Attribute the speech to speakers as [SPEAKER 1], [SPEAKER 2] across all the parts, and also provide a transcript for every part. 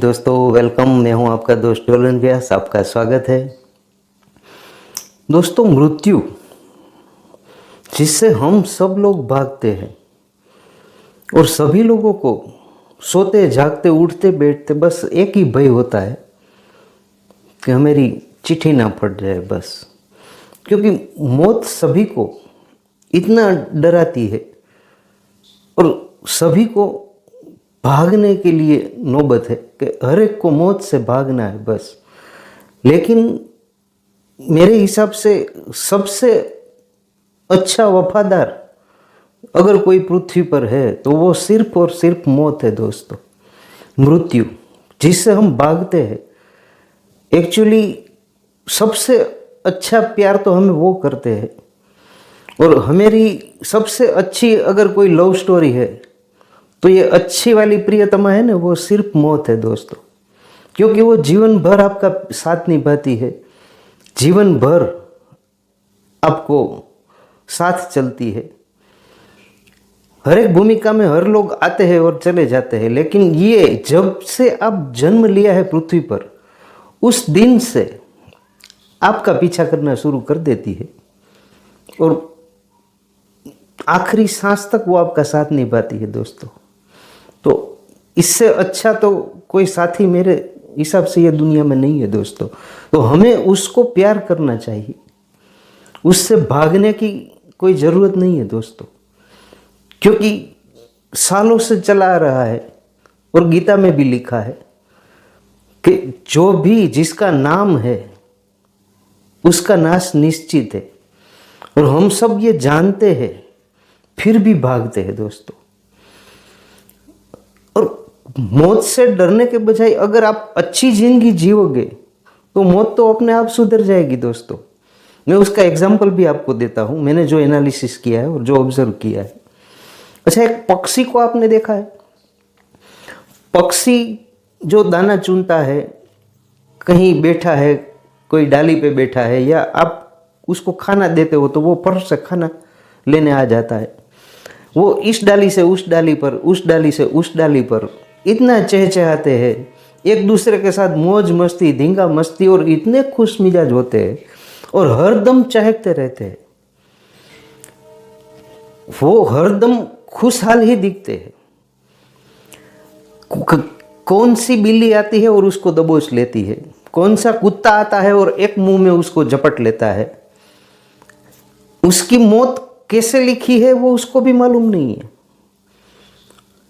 [SPEAKER 1] दोस्तों, वेलकम। मैं हूं आपका दोस्त डोलन व्यास। आपका स्वागत है। दोस्तों, मृत्यु जिससे हम सब लोग भागते हैं और सभी लोगों को सोते जागते उठते बैठते बस एक ही भय होता है कि हमारी चिट्ठी ना फट जाए बस। क्योंकि मौत सभी को इतना डराती है और सभी को भागने के लिए नौबत है कि हर एक को मौत से भागना है बस। लेकिन मेरे हिसाब से सबसे अच्छा वफादार अगर कोई पृथ्वी पर है तो वो सिर्फ और सिर्फ मौत है दोस्तों, मृत्यु जिससे हम भागते हैं। एक्चुअली सबसे अच्छा प्यार तो हमें वो करते हैं, और हमारी सबसे अच्छी अगर कोई लव स्टोरी है तो ये अच्छी वाली प्रियतमा है ना, वो सिर्फ मौत है दोस्तों। क्योंकि वो जीवन भर आपका साथ निभाती है, जीवन भर आपको साथ चलती है। हर एक भूमिका में हर लोग आते हैं और चले जाते हैं, लेकिन ये जब से आप जन्म लिया है पृथ्वी पर, उस दिन से आपका पीछा करना शुरू कर देती है और आखिरी सांस तक वो आपका साथ निभाती है दोस्तों। तो इससे अच्छा तो कोई साथी मेरे हिसाब से ये दुनिया में नहीं है दोस्तों। तो हमें उसको प्यार करना चाहिए, उससे भागने की कोई ज़रूरत नहीं है दोस्तों। क्योंकि सालों से चला आ रहा है और गीता में भी लिखा है कि जो भी जिसका नाम है उसका नाश निश्चित है। और हम सब ये जानते हैं फिर भी भागते हैं दोस्तों। और मौत से डरने के बजाय अगर आप अच्छी जिंदगी जियोगे तो मौत तो अपने आप सुधर जाएगी दोस्तों। मैं उसका एग्जाम्पल भी आपको देता हूँ, मैंने जो एनालिसिस किया है और जो ऑब्जर्व किया है। अच्छा, एक पक्षी को आपने देखा है? पक्षी जो दाना चुनता है, कहीं बैठा है, कोई डाली पे बैठा है, या आप उसको खाना देते हो तो वो फट से खाना लेने आ जाता है। वो इस डाली से उस डाली पर, उस डाली से उस डाली पर इतना चहचहाते हैं, एक दूसरे के साथ मौज मस्ती, धींगा मस्ती, और इतने खुश मिजाज होते हैं और हरदम चहकते रहते हैं। वो हरदम खुशहाल ही दिखते हैं। कौन सी बिल्ली आती है और उसको दबोच लेती है, कौन सा कुत्ता आता है और एक मुंह में उसको झपट लेता है। उसकी मौत कैसे लिखी है वो उसको भी मालूम नहीं है।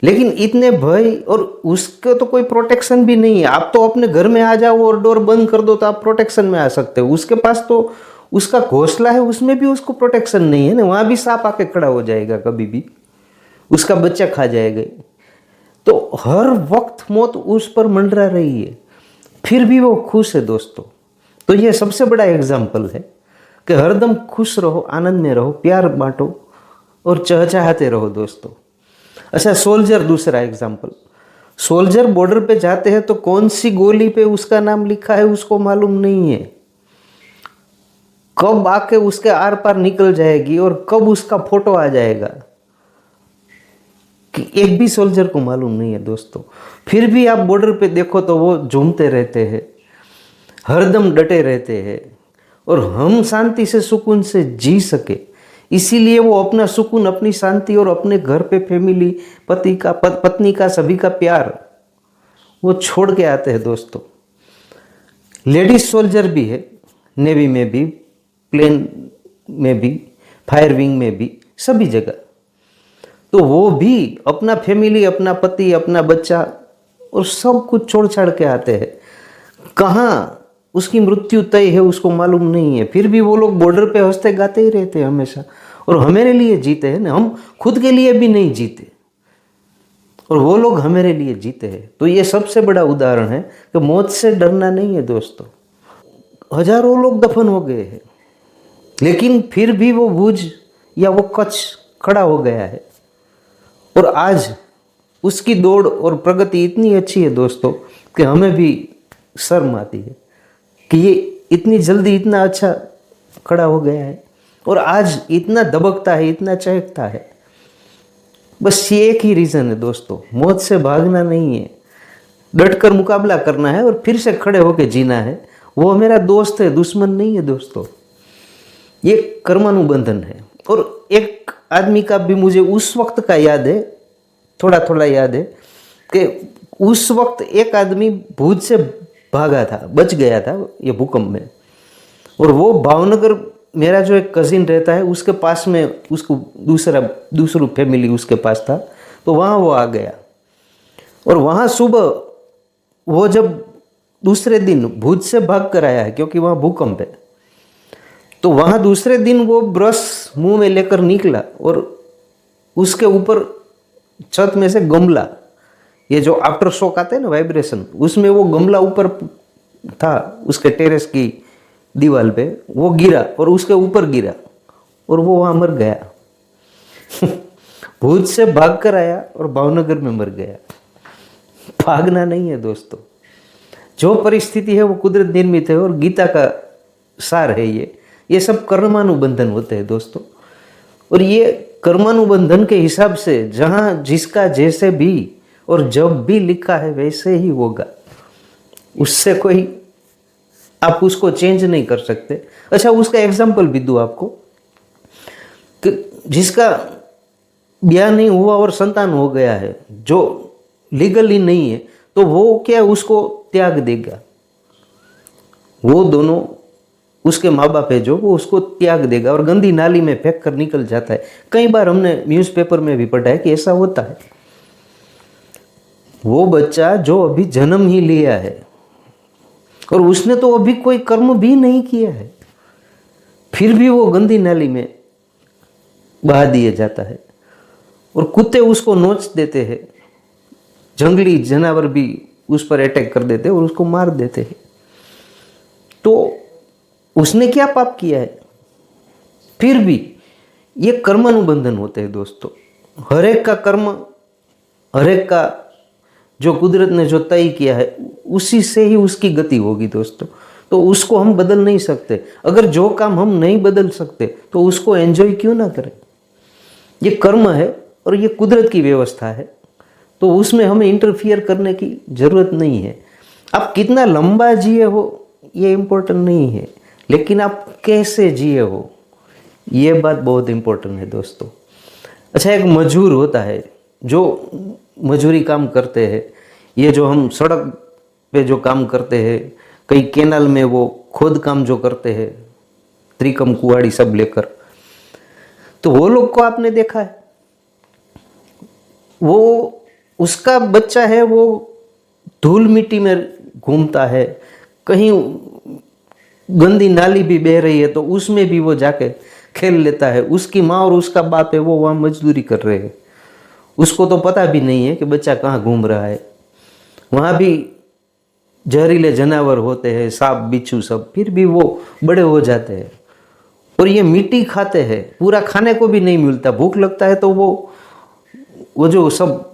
[SPEAKER 1] लेकिन इतने भय, और उसके तो कोई प्रोटेक्शन भी नहीं है। आप तो अपने घर में आ जाओ और डोर बंद कर दो तो आप प्रोटेक्शन में आ सकते हो। उसके पास तो उसका घोंसला है, उसमें भी उसको प्रोटेक्शन नहीं है ना। वहां भी सांप आके खड़ा हो जाएगा, कभी भी उसका बच्चा खा जाएगा। तो हर वक्त मौत उस पर मंडरा रही है, फिर भी वो खुश है दोस्तों। तो ये सबसे बड़ा एग्जाम्पल है कि हरदम खुश रहो, आनंद में रहो, प्यार बांटो और चहचहाते रहो दोस्तों। अच्छा, सोल्जर, दूसरा एग्जाम्पल। सोल्जर बॉर्डर पे जाते हैं तो कौन सी गोली पे उसका नाम लिखा है उसको मालूम नहीं है, कब आके उसके आर पार निकल जाएगी और कब उसका फोटो आ जाएगा, कि एक भी सोल्जर को मालूम नहीं है दोस्तों। फिर भी आप बॉर्डर पे देखो तो वो झूमते रहते हैं, हरदम डटे रहते हैं, और हम शांति से सुकून से जी सके इसीलिए वो अपना सुकून, अपनी शांति और अपने घर पे फैमिली, पति का, पत्नी का, सभी का प्यार वो छोड़ के आते हैं दोस्तों। लेडीज सोल्जर भी है, नेवी में भी, प्लेन में भी, फायर विंग में भी, सभी जगह। तो वो भी अपना फैमिली, अपना पति, अपना बच्चा और सब कुछ छोड़ छाड़ के आते हैं। कहाँ उसकी मृत्यु तय है उसको मालूम नहीं है, फिर भी वो लोग बॉर्डर पे हंसते गाते ही रहते हैं हमेशा। और हमारे लिए जीते हैं ना, हम खुद के लिए भी नहीं जीते और वो लोग हमारे लिए जीते हैं। तो ये सबसे बड़ा उदाहरण है कि मौत से डरना नहीं है दोस्तों। हजारों लोग दफन हो गए हैं, लेकिन फिर भी वो भुज या वो कच्छ खड़ा हो गया है। और आज उसकी दौड़ और प्रगति इतनी अच्छी है दोस्तों कि हमें भी शर्म आती है कि ये इतनी जल्दी इतना अच्छा खड़ा हो गया है और आज इतना दबकता है, इतना चहकता है। बस ये एक ही रीज़न है दोस्तों, मौत से भागना नहीं है, डटकर मुकाबला करना है और फिर से खड़े होकर जीना है। वो मेरा दोस्त है, दुश्मन नहीं है दोस्तों। ये कर्मानुबंधन है। और एक आदमी का भी मुझे उस वक्त का याद है, थोड़ा थोड़ा याद है, कि उस वक्त एक आदमी भूज से भागा था, बच गया था ये भूकंप में। और वो भावनगर, मेरा जो एक कजिन रहता है उसके पास में, उसको दूसरी फैमिली उसके पास था, तो वहाँ वो आ गया। और वहाँ सुबह वो जब दूसरे दिन भूज से भाग कर आया है, क्योंकि वहाँ भूकंप है, तो वहाँ दूसरे दिन वो ब्रश मुंह में लेकर निकला और उसके ऊपर छत में से गमला, ये जो आफ्टर शॉक आते हैं ना वाइब्रेशन, उसमें वो गमला ऊपर था उसके टेरेस की दीवार पे, वो गिरा और उसके ऊपर गिरा और वो वहाँ मर गया। भूज से भाग कर आया और भावनगर में मर गया। भागना नहीं है दोस्तों, जो परिस्थिति है वो कुदरत निर्मित है और गीता का सार है। ये सब कर्मानुबंधन होते हैं दोस्तों। और ये कर्मानुबंधन के हिसाब से जहाँ जिसका जैसे भी और जब भी लिखा है वैसे ही होगा, उससे कोई आप उसको चेंज नहीं कर सकते। अच्छा, उसका एग्जाम्पल भी दूँ आपको कि जिसका ब्याह नहीं हुआ और संतान हो गया है, जो लीगली नहीं है, तो वो क्या उसको त्याग देगा? वो दोनों उसके माँ बाप है जो, वो उसको त्याग देगा और गंदी नाली में फेंक कर निकल जाता है। कई बार हमने न्यूज़पेपर में भी पढ़ा है कि ऐसा होता है। वो बच्चा जो अभी जन्म ही लिया है और उसने तो अभी कोई कर्म भी नहीं किया है, फिर भी वो गंदी नाली में बहा दिया जाता है और कुत्ते उसको नोच देते हैं, जंगली जानवर भी उस पर अटैक कर देते हैं और उसको मार देते हैं। तो उसने क्या पाप किया है? फिर भी ये कर्मानुबंधन होते हैं दोस्तों। हर एक का कर्म, हर एक का जो कुदरत ने जो तय किया है उसी से ही उसकी गति होगी दोस्तों। तो उसको हम बदल नहीं सकते। अगर जो काम हम नहीं बदल सकते तो उसको एंजॉय क्यों ना करें? ये कर्म है और ये कुदरत की व्यवस्था है, तो उसमें हमें इंटरफियर करने की ज़रूरत नहीं है। आप कितना लंबा जिए हो ये इम्पोर्टेंट नहीं है, लेकिन आप कैसे जिए हो ये बात बहुत इम्पोर्टेंट है दोस्तों। अच्छा, एक मजदूर होता है जो मजदूरी काम करते हैं, ये जो हम सड़क पे जो काम करते हैं, कई कैनाल में वो खोद काम जो करते हैं, त्रिकम कुहाड़ी सब लेकर, तो वो लोग को आपने देखा है, वो उसका बच्चा है वो धूल मिट्टी में घूमता है, कहीं गंदी नाली भी बह रही है तो उसमें भी वो जाके खेल लेता है। उसकी माँ और उसका बाप है वो वहाँ मजदूरी कर रहे हैं, उसको तो पता भी नहीं है कि बच्चा कहाँ घूम रहा है। वहाँ भी जहरीले जानवर होते हैं, सांप बिच्छू सब, फिर भी वो बड़े हो जाते हैं। और ये मिट्टी खाते हैं, पूरा खाने को भी नहीं मिलता, भूख लगता है तो वो जो सब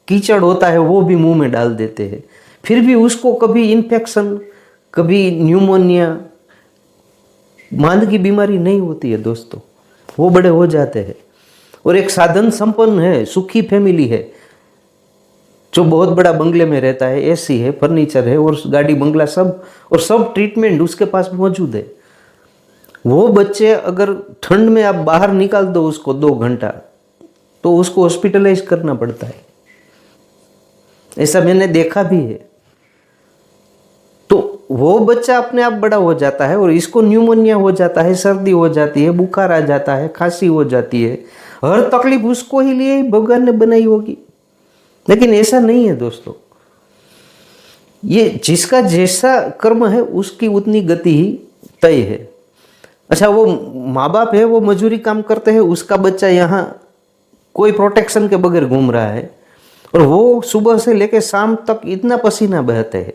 [SPEAKER 1] कीचड़ होता है वो भी मुंह में डाल देते हैं, फिर भी उसको कभी इन्फेक्शन, कभी न्यूमोनिया, मांद की बीमारी नहीं होती है दोस्तों। वो बड़े हो जाते हैं। और एक साधन संपन्न है, सुखी फैमिली है, जो बहुत बड़ा बंगले में रहता है, एसी है, फर्नीचर है और गाड़ी बंगला सब, और सब ट्रीटमेंट उसके पास मौजूद है। वो बच्चे अगर ठंड में आप बाहर निकाल दो उसको 2 घंटा, तो उसको हॉस्पिटलाइज करना पड़ता है। ऐसा मैंने देखा भी है। तो वो बच्चा अपने आप बड़ा हो जाता है और इसको न्यूमोनिया हो जाता है, सर्दी हो जाती है, बुखार आ जाता है, खांसी हो जाती है। हर तकलीफ उसको ही लिए भगवान ने बनाई होगी, लेकिन ऐसा नहीं है दोस्तों। ये जिसका जैसा कर्म है उसकी उतनी गति ही तय है। अच्छा, वो माँ बाप है वो मजदूरी काम करते हैं, उसका बच्चा यहाँ कोई प्रोटेक्शन के बगैर घूम रहा है और वो सुबह से लेकर शाम तक इतना पसीना बहते हैं।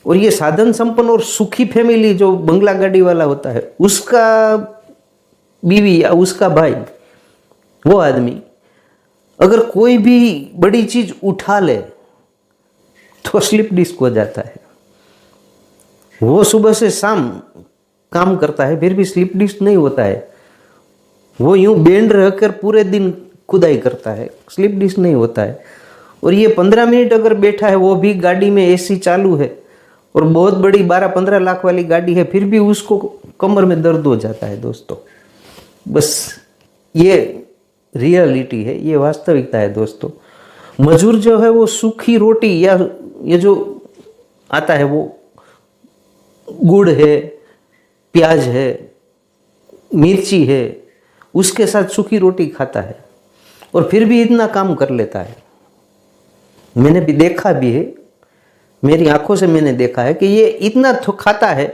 [SPEAKER 1] और ये साधन संपन्न और सुखी फैमिली जो बंगला गाड़ी वाला होता है, उसका बीवी या उसका भाई, वो आदमी अगर कोई भी बड़ी चीज उठा ले तो स्लिप डिस्क हो जाता है। वो सुबह से शाम काम करता है फिर भी स्लिप डिस्क नहीं होता है। वो यूं बेंड रहकर पूरे दिन खुदाई करता है, स्लिप डिस्क नहीं होता है। और ये 15 मिनट अगर बैठा है, वो भी गाड़ी में एसी चालू है और बहुत बड़ी 12-15 लाख वाली गाड़ी है, फिर भी उसको कमर में दर्द हो जाता है दोस्तों। बस ये रियलिटी है, ये वास्तविकता है दोस्तों। मजूर जो है वो सूखी रोटी या ये जो आता है वो गुड़ है, प्याज है, मिर्ची है, उसके साथ सूखी रोटी खाता है और फिर भी इतना काम कर लेता है। मैंने भी देखा भी है, मेरी आंखों से मैंने देखा है कि ये इतना खाता है,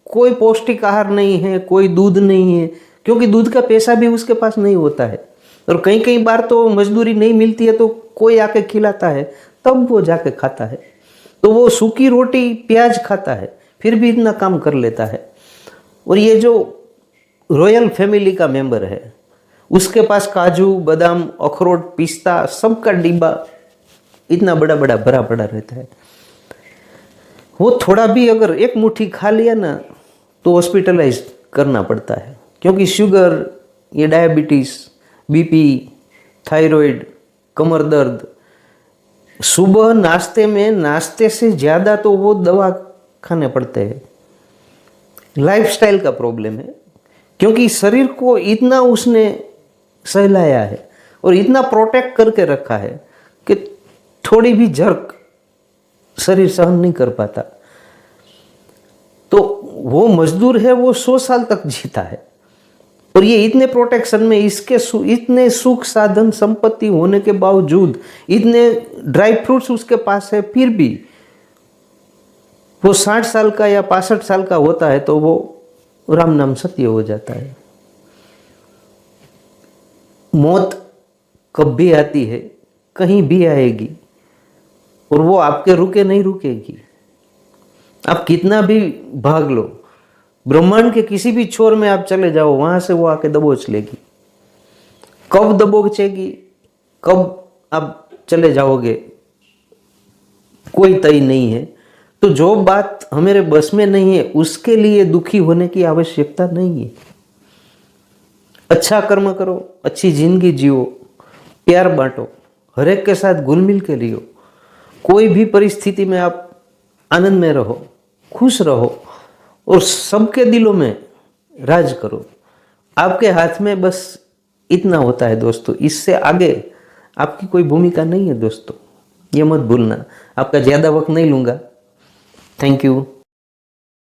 [SPEAKER 1] कोई पौष्टिक आहार नहीं है, कोई दूध नहीं है, क्योंकि दूध का पैसा भी उसके पास नहीं होता है। और कई कई बार तो मजदूरी नहीं मिलती है तो कोई आके खिलाता है, तब वो जाके खाता है। तो वो सूखी रोटी प्याज खाता है, फिर भी इतना काम कर लेता है। और ये जो रॉयल फैमिली का मेंबर है, उसके पास काजू बादाम अखरोट पिस्ता सबका डिब्बा इतना बड़ा बड़ा भरा पड़ा रहता है। वो थोड़ा भी अगर एक मुट्ठी खा लिया ना तो हॉस्पिटलाइज करना पड़ता है, क्योंकि शुगर, ये डायबिटीज़, बीपी, थायराइड, कमर दर्द, सुबह नाश्ते से ज़्यादा तो वो दवा खाने पड़ते हैं। लाइफस्टाइल का प्रॉब्लम है, क्योंकि शरीर को इतना उसने सहलाया है और इतना प्रोटेक्ट करके रखा है कि थोड़ी भी झर्क शरीर सहन नहीं कर पाता। तो वो मजदूर है, वो 100 साल तक जीता है और ये इतने प्रोटेक्शन में, इतने सुख साधन संपत्ति होने के बावजूद, इतने ड्राई फ्रूट्स उसके पास है, फिर भी वो 60 साल का या 65 साल का होता है तो वो राम नाम सत्य हो जाता है। मौत कब भी आती है, कहीं भी आएगी और वो आपके रुके नहीं रुकेगी। आप कितना भी भाग लो, ब्रह्मांड के किसी भी छोर में आप चले जाओ, वहां से वो आके दबोच लेगी। कब दबोचेगी, कब आप चले जाओगे, कोई तय नहीं है। तो जो बात हमारे बस में नहीं है उसके लिए दुखी होने की आवश्यकता नहीं है। अच्छा कर्म करो, अच्छी जिंदगी जियो, प्यार बांटो, हर एक के साथ घुल मिल के रहो। कोई भी परिस्थिति में आप आनंद में रहो, खुश रहो और सबके दिलों में राज करो। आपके हाथ में बस इतना होता है दोस्तों, इससे आगे आपकी कोई भूमिका नहीं है दोस्तों, ये मत भूलना। आपका ज़्यादा वक्त नहीं लूँगा। Thank you.